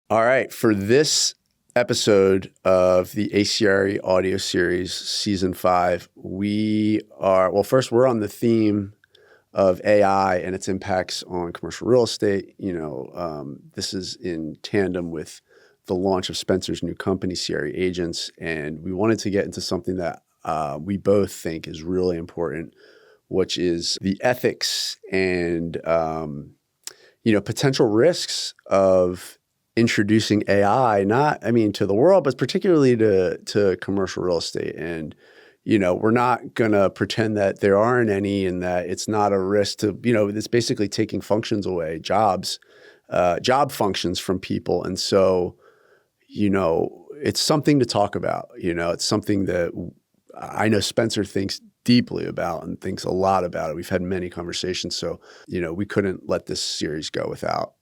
All right. For this episode of the a.cre audio series, season 5, first we're on the theme of AI and its impacts on commercial real estate. This is in tandem with the launch of Spencer's new company, CRE Agents. And we wanted to get into something that we both think is really important, which is the ethics and, potential risks of introducing AI, to the world, but particularly to commercial real estate. And, we're not going to pretend that there aren't any and that it's not a risk to, it's basically taking functions away, job functions from people. And so, it's something to talk about. It's something that I know Spencer thinks deeply about and thinks a lot about it. We've had many conversations. So, we couldn't let this series go without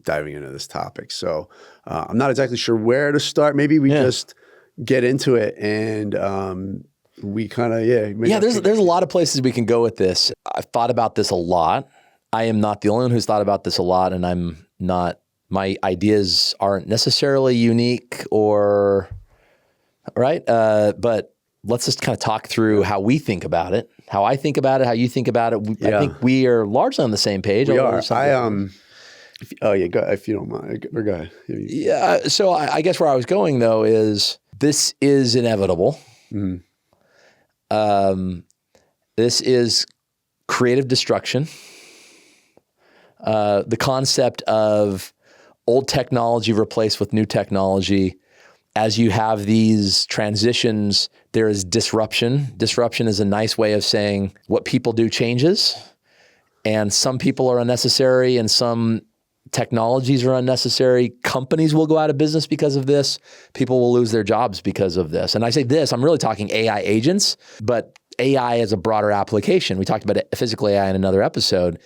diving into this topic. So I'm not exactly sure where to start. Maybe we just get into it and we kind of, there's a lot of places we can go with this. I've thought about this a lot. I am not the only one who's thought about this a lot, and my ideas aren't necessarily unique or right. But let's just kind of talk through how we think about it, how I think about it, how you think about it. I think we are largely on the same page. We are. Go if you don't mind. Or go ahead. Yeah. So I guess where I was going though is this is inevitable. Mm-hmm. This is creative destruction. The concept of old technology replaced with new technology. As you have these transitions, there is disruption. Disruption is a nice way of saying what people do changes, and some people are unnecessary and some technologies are unnecessary. Companies will go out of business because of this. People will lose their jobs because of this. And I say this, I'm really talking AI agents, but AI is a broader application. We talked about physical AI in another episode.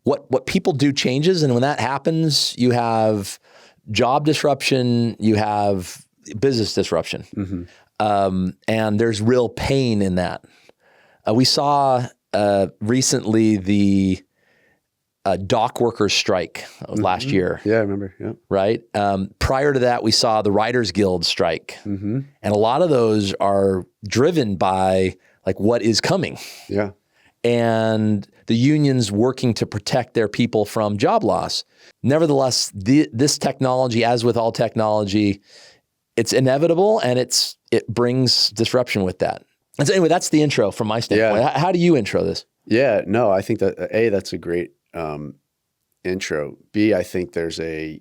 What people do changes, and when that happens, you have job disruption, you have business disruption. Mm-hmm. And there's real pain in that. We saw recently the dock workers strike last year. Yeah, I remember. Yeah. Right. Prior to that, we saw the Writers Guild strike. Mm-hmm. And a lot of those are driven by like what is coming. Yeah. And the unions working to protect their people from job loss. Nevertheless, this technology, as with all technology, it's inevitable and it brings disruption with that. And so anyway, that's the intro from my standpoint. Yeah. How do you intro this? Yeah, no, I think that that's a great intro. B, I think there's a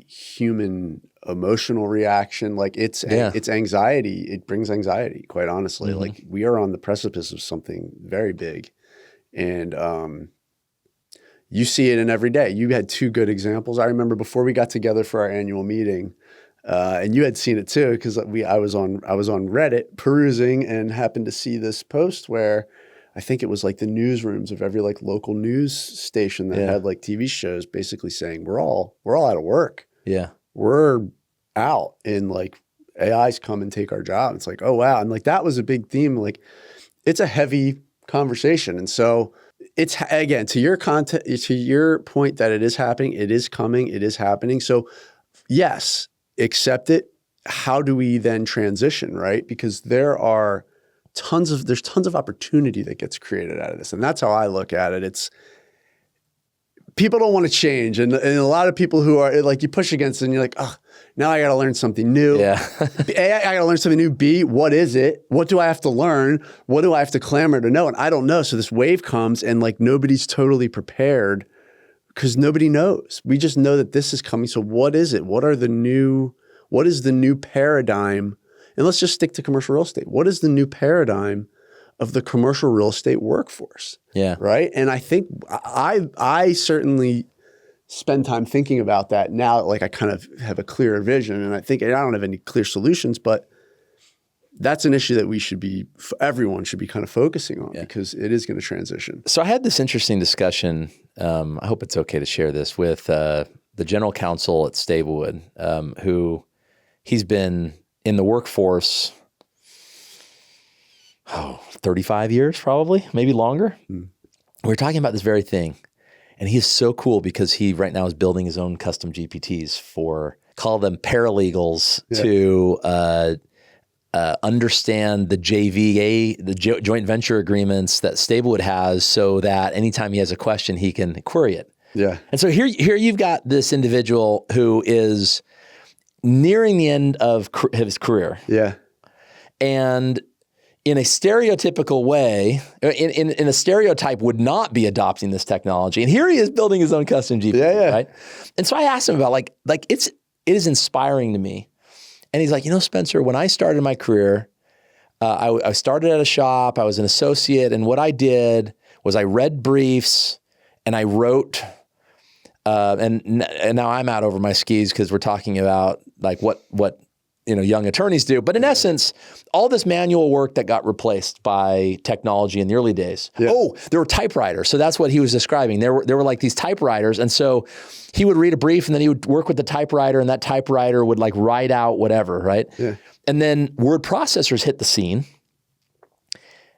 human emotional reaction. Like it's anxiety. It brings anxiety, quite honestly. Mm-hmm. Like we are on the precipice of something very big. And you see it in every day. You had 2 good examples. I remember before we got together for our annual meeting, and you had seen it too, because I was on Reddit perusing and happened to see this post where I think it was like the newsrooms of every like local news station that had like TV shows basically saying we're all out of work. Yeah. We're out and like AIs come and take our job. It's like, oh wow. And like that was a big theme. Like it's a heavy conversation. And so it's, again, to your point that it is happening, it is coming, it is happening. So yes, accept it. How do we then transition, right? Because there's tons of opportunity that gets created out of this. And that's how I look at it. It's people don't want to change. And a lot of people who are like, you push against it and you're like, oh, now I got to learn something new. Yeah. A, I got to learn something new. B, what is it? What do I have to learn? What do I have to clamor to know? And I don't know. So this wave comes and like nobody's totally prepared because nobody knows. We just know that this is coming. So what is it? What is the new paradigm? And let's just stick to commercial real estate. What is the new paradigm of the commercial real estate workforce? Yeah. Right. And I think I certainly spend time thinking about that now. Like I kind of have a clearer vision, and I don't have any clear solutions, but that's an issue that everyone should be kind of focusing on because it is going to transition. So I had this interesting discussion. I hope it's okay to share this with the general counsel at Stablewood, who he's been in the workforce 35 years, probably, maybe longer. We were talking about this very thing. And he is so cool because he right now is building his own custom GPTs for, call them paralegals, to understand the JVA, the joint venture agreements that Stablewood has, so that anytime he has a question, he can query it. Yeah. And so here you've got this individual who is nearing the end of his career. Yeah. And in a stereotypical way, in a stereotype would not be adopting this technology. And here he is building his own custom GPT, right? And so I asked him about like it is inspiring to me. And he's like, Spencer, when I started my career, I started at a shop, I was an associate, and what I did was I read briefs and I wrote, and now I'm out over my skis because we're talking about like what young attorneys do. But in essence, all this manual work that got replaced by technology in the early days. Yeah. Oh, there were typewriters. So that's what he was describing. There were like these typewriters. And so he would read a brief and then he would work with the typewriter, and that typewriter would like write out whatever, right? Yeah. And then word processors hit the scene,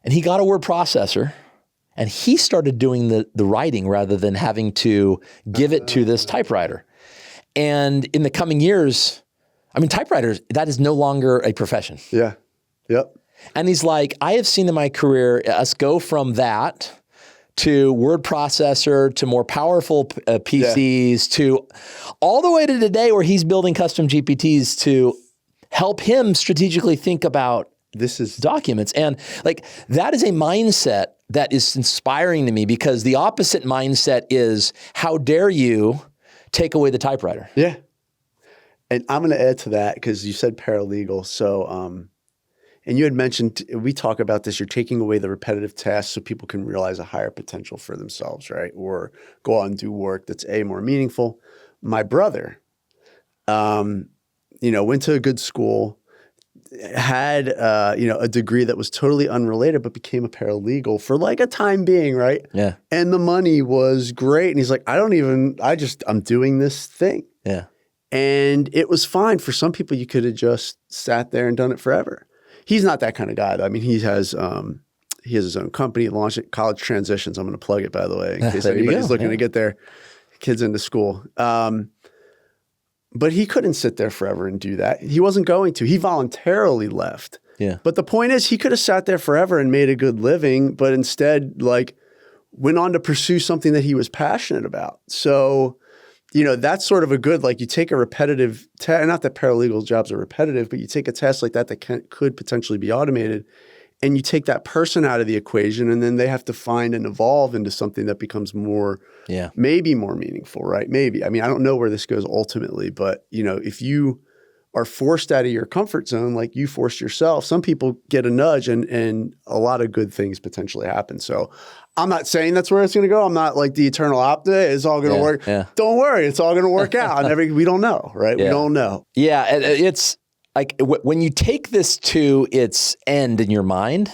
and he got a word processor, and he started doing the writing rather than having to give it to this typewriter. And in the coming years, typewriters, that is no longer a profession. Yeah. Yep. And he's like, I have seen in my career us go from that to word processor to more powerful PCs to all the way to today where he's building custom GPTs to help him strategically think about documents. And like that is a mindset that is inspiring to me, because the opposite mindset is, how dare you take away the typewriter? Yeah. And I'm going to add to that because you said paralegal. So, and you had mentioned, we talk about this, you're taking away the repetitive tasks so people can realize a higher potential for themselves, right? Or go out and do work that's more meaningful. My brother, went to a good school, had, a degree that was totally unrelated, but became a paralegal for like a time being, right? Yeah. And the money was great. And he's like, I'm doing this thing. Yeah. And it was fine. For some people, you could have just sat there and done it forever. He's not that kind of guy, though. I mean, he has his own company, launched it, College Transitions. I'm going to plug it, by the way, in case anybody's looking to get their kids into school. But he couldn't sit there forever and do that. He wasn't going to. He voluntarily left. Yeah. But the point is, he could have sat there forever and made a good living, but instead, went on to pursue something that he was passionate about. So, that's sort of a good, you take a repetitive task, not that paralegal jobs are repetitive, but you take a task like that could potentially be automated, and you take that person out of the equation, and then they have to find and evolve into something that becomes maybe more meaningful, right? Maybe. I mean, I don't know where this goes ultimately, but, if you are forced out of your comfort zone, like you forced yourself, some people get a nudge and a lot of good things potentially happen. So I'm not saying that's where it's going to go. I'm not like the eternal optimist. It's all going to work. Yeah. Don't worry. It's all going to work out. We don't know, right? Yeah. We don't know. Yeah. It's like when you take this to its end in your mind,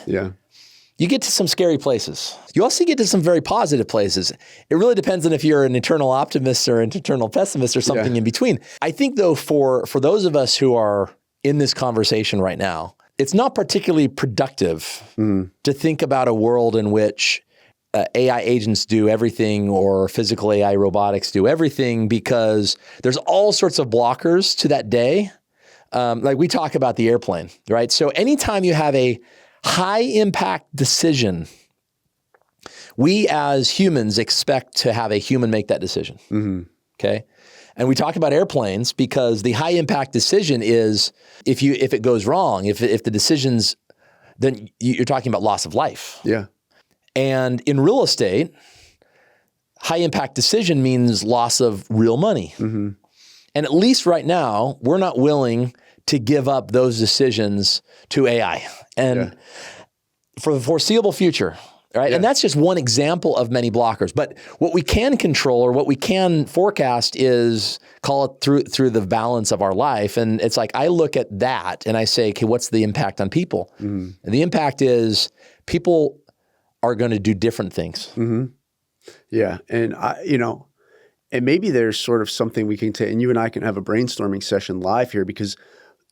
you get to some scary places. You also get to some very positive places. It really depends on if you're an eternal optimist or an eternal pessimist or something in between. I think, though, for those of us who are in this conversation right now, it's not particularly productive to think about a world in which AI agents do everything, or physical AI robotics do everything, because there's all sorts of blockers to that day. Like we talk about the airplane, right? So anytime you have a high impact decision, we as humans expect to have a human make that decision. Mm-hmm. Okay. And we talk about airplanes because the high impact decision is if it goes wrong, if the decision's, then you're talking about loss of life. Yeah. And in real estate, high impact decision means loss of real money. Mm-hmm. And at least right now, we're not willing to give up those decisions to AI. And for the foreseeable future, right? Yeah. And that's just one example of many blockers. But what we can control, or what we can forecast, is call it through the balance of our life. And it's like, I look at that and I say, okay, what's the impact on people? Mm-hmm. And the impact is people are going to do different things. Mm-hmm. Yeah. And and maybe there's sort of something we can take, and you and I can have a brainstorming session live here, because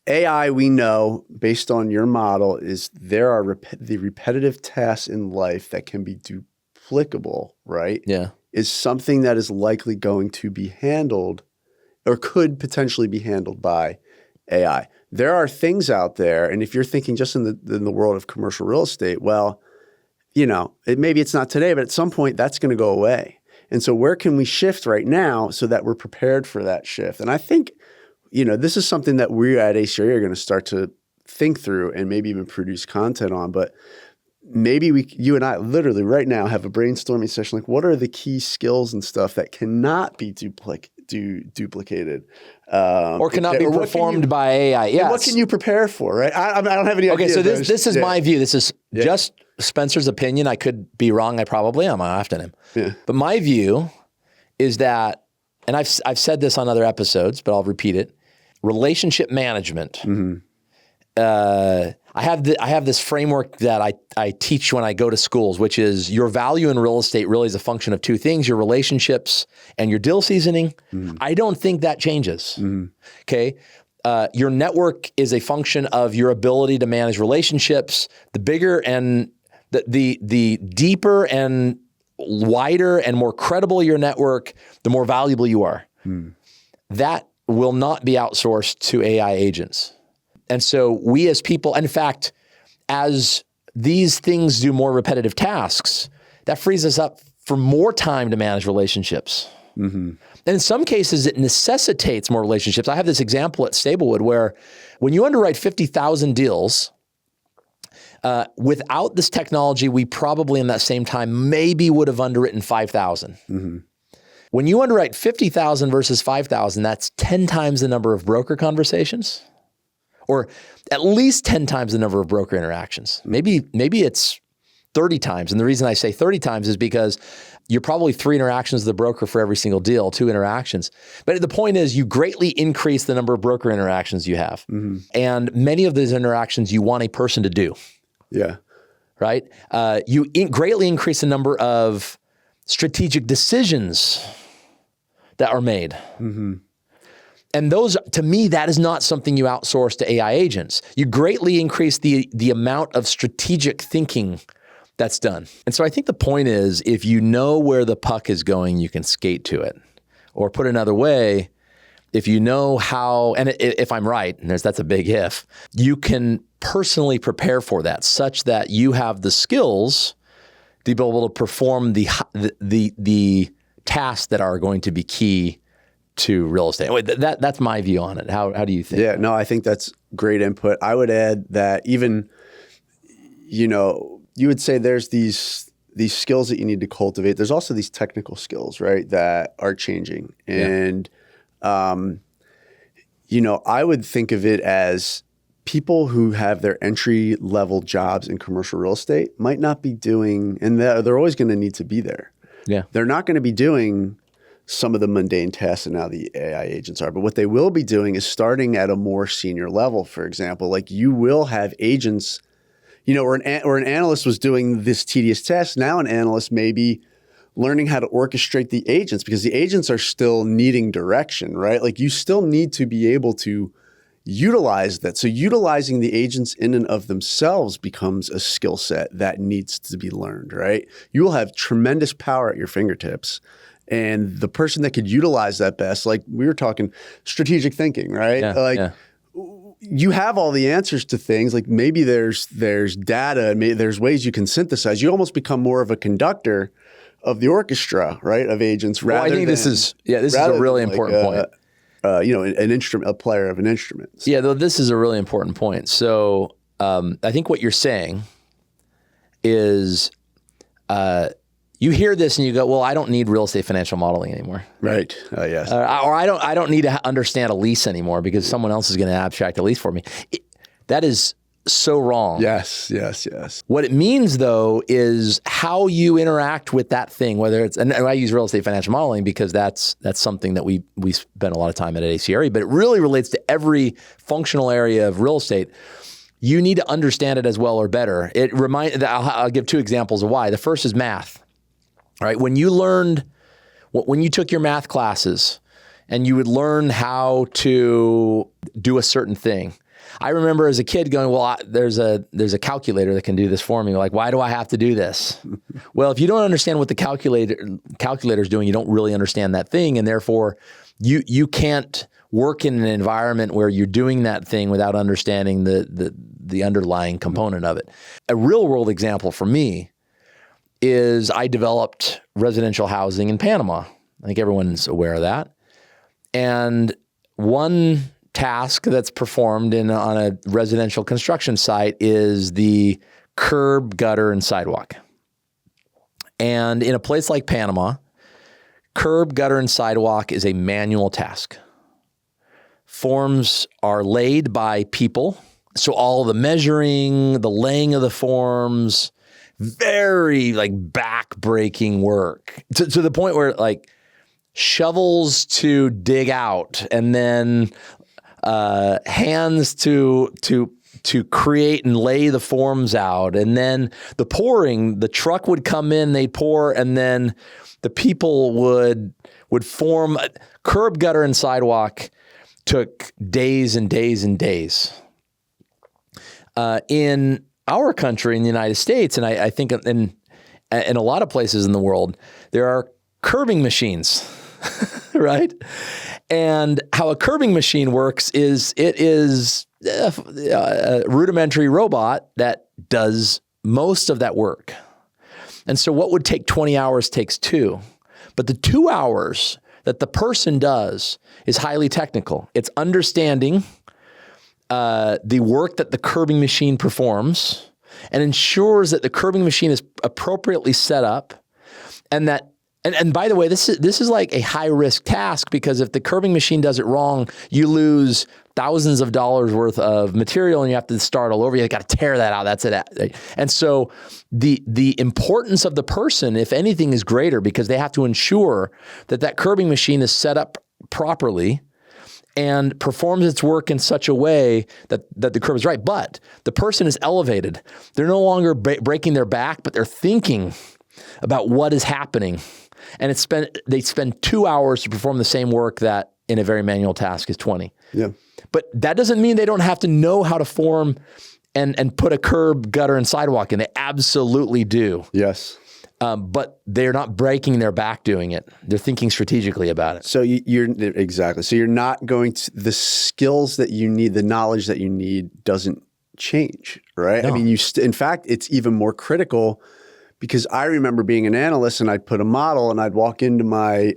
AI, we know, based on your model, is there are the repetitive tasks in life that can be duplicable, right? Yeah. is something that is likely going to be handled or could potentially be handled by AI. There are things out there, and if you're thinking just in the world of commercial real estate, well, maybe it's not today, but at some point that's going to go away. And so where can we shift right now so that we're prepared for that shift? And I think, this is something that we at a.cre are going to start to think through and maybe even produce content on. But maybe you and I literally right now have a brainstorming session. Like, what are the key skills and stuff that cannot be duplicated? Or cannot be performed by AI. Yes. What can you prepare for, right? I don't have any Okay, ideas. so this is my view. This is just Spencer's opinion. I could be wrong. I probably am. I often am. Yeah. But my view is that, and I've said this on other episodes, but I'll repeat it, relationship management. Mm-hmm. I have this framework that I teach when I go to schools, which is your value in real estate really is a function of two things: your relationships and your deal seasoning. Mm-hmm. I don't think that changes. Mm-hmm. Okay. Your network is a function of your ability to manage relationships. The bigger and the deeper and wider and more credible your network, the more valuable you are. Mm. That will not be outsourced to AI agents. And so we as people, in fact, as these things do more repetitive tasks, that frees us up for more time to manage relationships. Mm-hmm. And in some cases, it necessitates more relationships. I have this example at Stablewood where when you underwrite 50,000 deals, without this technology, we probably in that same time maybe would have underwritten 5,000. Mm-hmm. When you underwrite 50,000 versus 5,000, that's 10 times the number of broker conversations, or at least 10 times the number of broker interactions. Maybe it's 30 times. And the reason I say 30 times is because you're probably 3 interactions with the broker for every single deal, 2 interactions. But the point is you greatly increase the number of broker interactions you have. Mm-hmm. And many of those interactions you want a person to do. Yeah. Right? You greatly increase the number of strategic decisions that are made. Mm-hmm. And those, to me, that is not something you outsource to AI agents. You greatly increase the amount of strategic thinking that's done. And so I think the point is, if you know where the puck is going, you can skate to it. Or put another way, if you know how, and if I'm right, and that's a big if, you can personally prepare for that such that you have the skills to be able to perform the tasks that are going to be key to real estate. That's my view on it. How do you think? Yeah, no, I think that's great input. I would add that even, you would say there's these skills that you need to cultivate. There's also these technical skills, right, that are changing. And, I would think of it as people who have their entry level jobs in commercial real estate might not be doing, and they're always going to need to be there. Yeah. They're not going to be doing some of the mundane tasks that now the AI agents are. But what they will be doing is starting at a more senior level. For example, like you will have agents, where an analyst was doing this tedious task. Now an analyst may be learning how to orchestrate the agents because the agents are still needing direction, right? Like you still need to be able to utilize that. So utilizing the agents in and of themselves becomes a skill set that needs to be learned, right? You will have tremendous power at your fingertips. And the person that could utilize that best, like we were talking strategic thinking, right? You have all the answers to things. Like maybe there's data, maybe there's ways you can synthesize. You almost become more of a conductor of the orchestra, right? Of agents. I think this is a really important point. An instrument, a player of an instrument. So. Yeah, though this is a really important point. So I think what you're saying is you hear this and you go, well, I don't need real estate financial modeling anymore. Right. Yes. Or I don't need to understand a lease anymore because someone else is going to abstract a lease for me. That is so wrong. Yes. What it means though is how you interact with that thing, whether it's, and I use real estate financial modeling because that's something that we spend a lot of time at a.cre, but it really relates to every functional area of real estate. You need to understand it as well or better. I'll give 2 examples of why. The first is math. All right, when you took your math classes and you would learn how to do a certain thing, I remember as a kid going, well, there's a calculator that can do this for me. Like, why do I have to do this? Well, if you don't understand what the calculator is doing, you don't really understand that thing. And therefore you can't work in an environment where you're doing that thing without understanding the underlying component of it. A real world example for me is I developed residential housing in Panama. I think everyone's aware of that. And one task that's performed on a residential construction site is the curb, gutter, and sidewalk. And in a place like Panama, curb, gutter, and sidewalk is a manual task. Forms are laid by people. So all the measuring, the laying of the forms, very like back-breaking work to the point where like shovels to dig out and then hands to create and lay the forms out. And then the pouring, the truck would come in, they'd pour, and then the people would form. Curb, gutter, and sidewalk took days and days and days. In our country, in the United States, and I think in a lot of places in the world, there are curbing machines, right? And how a curbing machine works is it is a rudimentary robot that does most of that work. And so what would take 20 hours takes 2. But the 2 hours that the person does is highly technical. It's understanding the work that the curbing machine performs and ensures that the curbing machine is appropriately set up, and that and by the way, this is like a high risk task, because if the curbing machine does it wrong, you lose thousands of dollars worth of material and you have to start all over. You got to tear that out. That's it. And so the importance of the person, if anything, is greater, because they have to ensure that curbing machine is set up properly and performs its work in such a way that the curb is right. But the person is elevated. They're no longer breaking their back, but they're thinking about what is happening. And they spend 2 hours to perform the same work that in a very manual task is 20. Yeah. But that doesn't mean they don't have to know how to form and put a curb, gutter, and sidewalk in. They absolutely do. Yes. But they're not breaking their back doing it. They're thinking strategically about it. So you're exactly. So you're not going to, the skills that you need, the knowledge that you need doesn't change, right? No. I mean, in fact, it's even more critical, because I remember being an analyst and I'd put a model and I'd walk into my,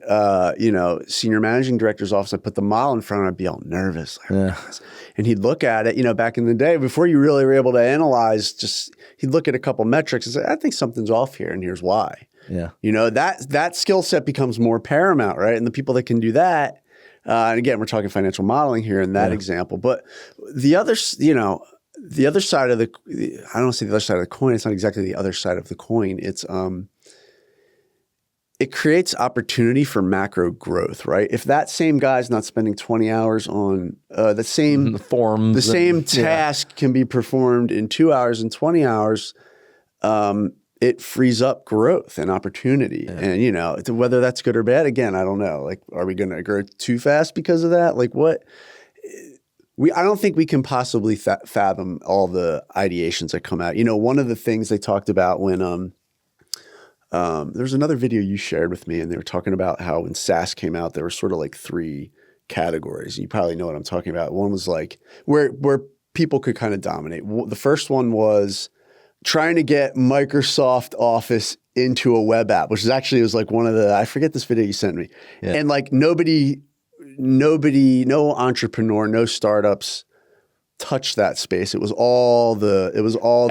senior managing director's office. I'd put the model in front and I'd be all nervous. And he'd look at it, back in the day, before you really were able to analyze, he'd look at a couple metrics and say, I think something's off here and here's why. Yeah. That skill set becomes more paramount, right? And the people that can do that, and again, we're talking financial modeling here in that example, but the other side of the, I don't want to say the other side of the coin. It's not exactly the other side of the coin. It's, it creates opportunity for macro growth, right? If that same guy's not spending 20 hours on the same forms, the same task can be performed in 2 hours and 20 hours, it frees up growth and opportunity. Yeah. And, whether that's good or bad, again, I don't know. Like, are we going to grow too fast because of that? Like what? I don't think we can possibly fathom all the ideations that come out. One of the things they talked about when there's another video you shared with me, and they were talking about how when SaaS came out, there were sort of like 3 categories. And you probably know what I'm talking about. One was like where people could kind of dominate. The first one was trying to get Microsoft Office into a web app, which was like one of the, I forget this video you sent me. Yeah. And like nobody, no entrepreneur, no startups touched that space. It was all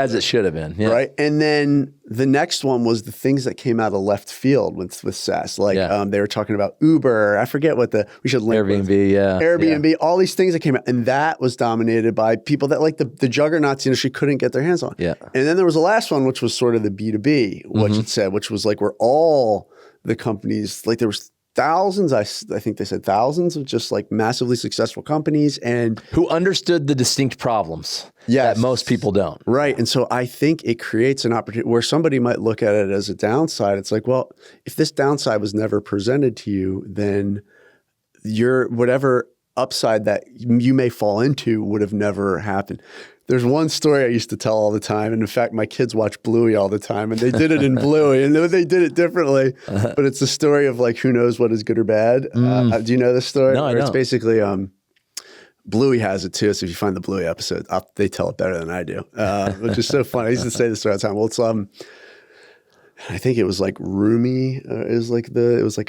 as it should have been. Yeah. Right. And then the next one was the things that came out of left field with SaaS. Like they were talking about Uber. I forget what we should link Airbnb. With. Airbnb, all these things that came out. And that was dominated by people that like the juggernauts industry couldn't get their hands on. Yeah. And then there was the last one, which was sort of the B2B, which it said, which was like where all the companies, like there was thousands, I think they said thousands of just like massively successful companies and who understood the distinct problems that most people don't. Right. And so I think it creates an opportunity where somebody might look at it as a downside. It's like, well, if this downside was never presented to you, then your whatever upside that you may fall into would have never happened. There's one story I used to tell all the time. And in fact, my kids watch Bluey all the time, and they did it in Bluey, and they did it differently. But it's the story of like, who knows what is good or bad. Do you know this story? No, I don't. It's basically, Bluey has it too. So if you find the Bluey episode, they tell it better than I do, which is so funny. I used to say this all the time. Well, it's, I think it was like Rumi. It was like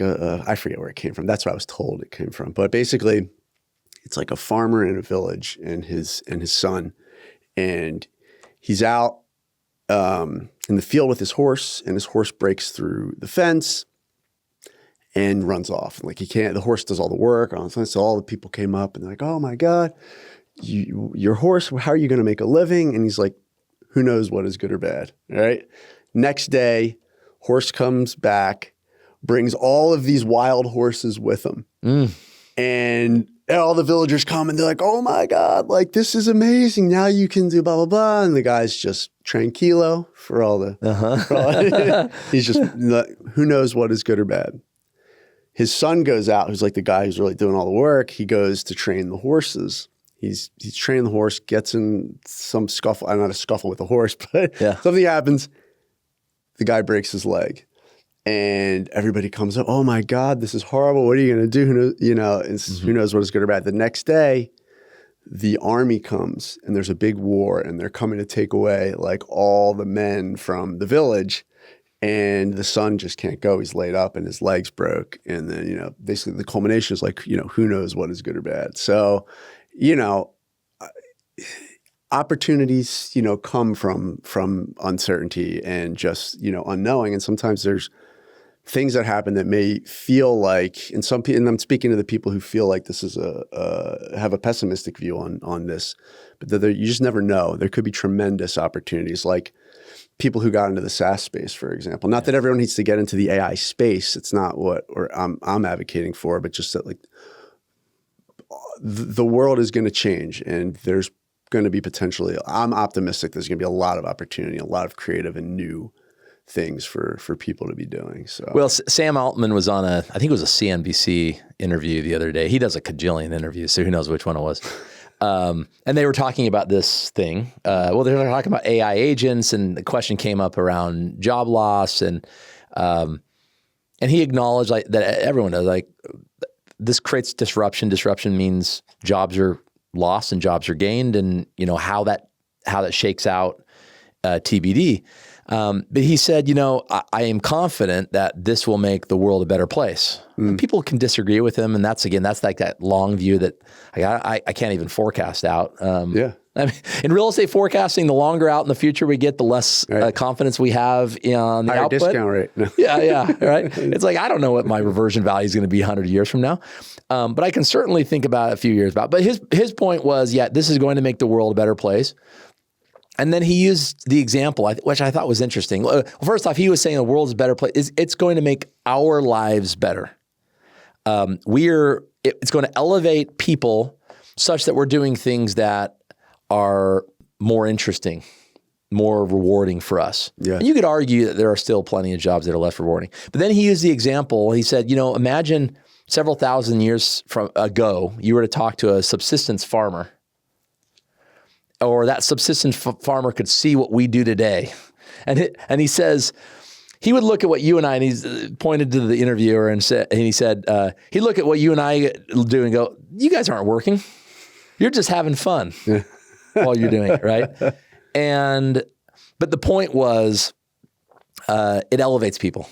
I forget where it came from. That's where I was told it came from. But basically, it's like a farmer in a village and his son, and he's out in the field with his horse, and his horse breaks through the fence and runs off. Like, he can't. The horse does all the work on the fence. So all the people came up and they're like, "Oh my God, your horse! How are you going to make a living?" And he's like, "Who knows what is good or bad?" All right. Next day, horse comes back, brings all of these wild horses with him. And all the villagers come and they're like, "Oh my God, like, this is amazing. Now you can do blah, blah, blah." And the guy's just tranquilo for all the, he's just, who knows what is good or bad. His son goes out, who's like the guy who's really doing all the work. He goes to train the horses. He's training the horse, gets in some scuffle, not a scuffle with the horse, but something happens. The guy breaks his leg, and everybody comes up. "Oh my God, this is horrible. What are you going to do?" Who knows what is good or bad. The next day, the army comes, and there's a big war, and they're coming to take away like all the men from the village, and the son just can't go. He's laid up, and his leg's broke. And then, basically the culmination is like, who knows what is good or bad. So, opportunities, come from uncertainty and just, unknowing. And sometimes there's things that happen that may feel like, and some people, and I'm speaking to the people who feel like this is have a pessimistic view on this, but you just never know. There could be tremendous opportunities, like people who got into the SaaS space, for example. Not that everyone needs to get into the AI space. It's not what I'm advocating for, but just that, like, the world is going to change, and there's going to be potentially, I'm optimistic there's going to be a lot of opportunity, a lot of creative and new things for people to be doing. So, well, Sam Altman was on I think it was a CNBC interview the other day. He does a cajillion interviews, so who knows which one it was. And they were talking about this thing. They were talking about AI agents, and the question came up around job loss, and he acknowledged, like, that everyone does, like, this creates disruption. Disruption means jobs are lost and jobs are gained, and how that shakes out, TBD. But he said, I am confident that this will make the world a better place. People can disagree with him, and that's like that long view that I can't even forecast out. I mean, in real estate forecasting, the longer out in the future we get, the less confidence we have on the higher output. Discount rate. No. Yeah, right. It's like, I don't know what my reversion value is going to be 100 years from now, but I can certainly think about it a few years about. But his point was, this is going to make the world a better place. And then he used the example, which I thought was interesting. Well, first off, he was saying the world's a better place. It's going to make our lives better. It's going to elevate people such that we're doing things that are more interesting, more rewarding for us. Yeah. And you could argue that there are still plenty of jobs that are less rewarding. But then he used the example. He said, imagine several thousand years ago, you were to talk to a subsistence farmer, or that subsistence farmer could see what we do today. And he says, he would look at what you and I, and he's pointed to the interviewer and he said, he'd look at what you and I do and go, "You guys aren't working. You're just having fun while you're doing it," right? But the point was, it elevates people.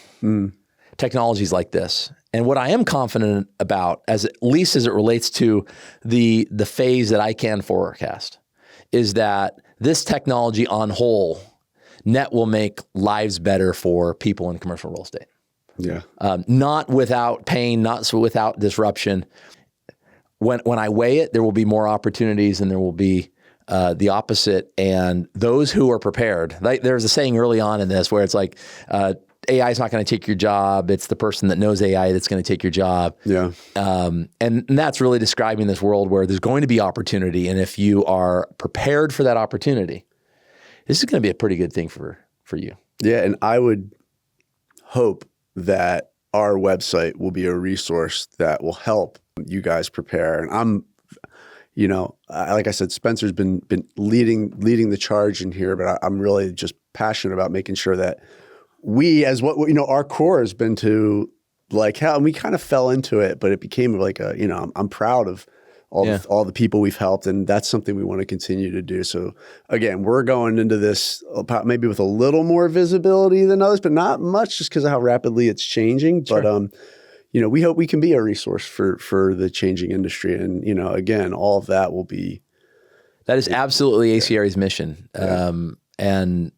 Technologies like this. And what I am confident about, at least as it relates to the phase that I can forecast, is that this technology on whole net will make lives better for people in commercial real estate. Yeah. Not without pain, not without disruption. When I weigh it, there will be more opportunities and there will be the opposite. And those who are prepared, there's a saying early on in this where it's like, AI is not going to take your job. It's the person that knows AI that's going to take your job. Yeah. And that's really describing this world where there's going to be opportunity. And if you are prepared for that opportunity, this is going to be a pretty good thing for you. Yeah. And I would hope that our website will be a resource that will help you guys prepare. And I'm, like I said, Spencer's been leading the charge in here, but I'm really just passionate about making sure that we, as our core has been to like how, and we kind of fell into it, but it became like I'm proud of all the people we've helped, and that's something we want to continue to do. So again, we're going into this maybe with a little more visibility than others, but not much, just because of how rapidly it's changing. Sure. But we hope we can be a resource for the changing industry, and again, all of that will be. That is absolutely a.cre's mission, and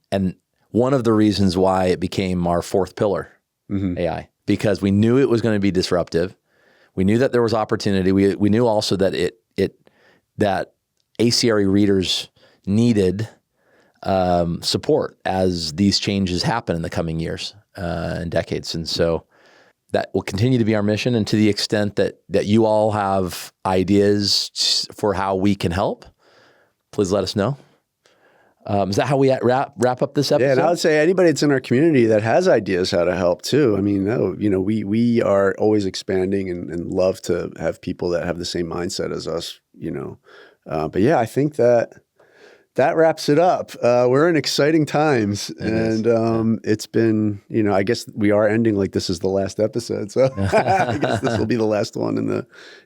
one of the reasons why it became our fourth pillar, AI, because we knew it was going to be disruptive. We knew that there was opportunity. We knew also that that a.cre readers needed support as these changes happen in the coming years and decades. And so that will continue to be our mission. And to the extent that you all have ideas for how we can help, please let us know. Is that how we wrap up this episode? Yeah, and I would say anybody that's in our community that has ideas how to help too. I mean, we are always expanding and love to have people that have the same mindset as us, But yeah, I think that wraps it up. We're in exciting times, it's been, I guess we are ending like this is the last episode. So I guess this will be the last one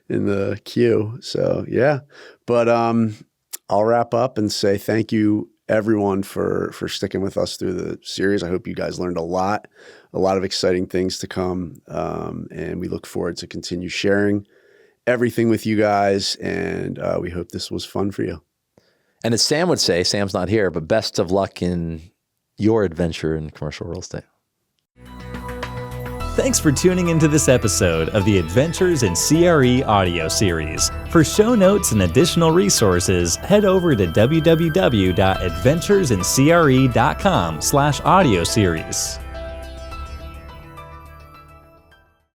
in the queue. So yeah, but I'll wrap up and say thank you everyone for sticking with us through the series. I hope you guys learned a lot of exciting things to come. And we look forward to continue sharing everything with you guys. And we hope this was fun for you. And as Sam would say, Sam's not here, but best of luck in your adventure in commercial real estate. Thanks for tuning into this episode of the Adventures in CRE audio series. For show notes and additional resources, head over to www.adventuresincre.com/audio series.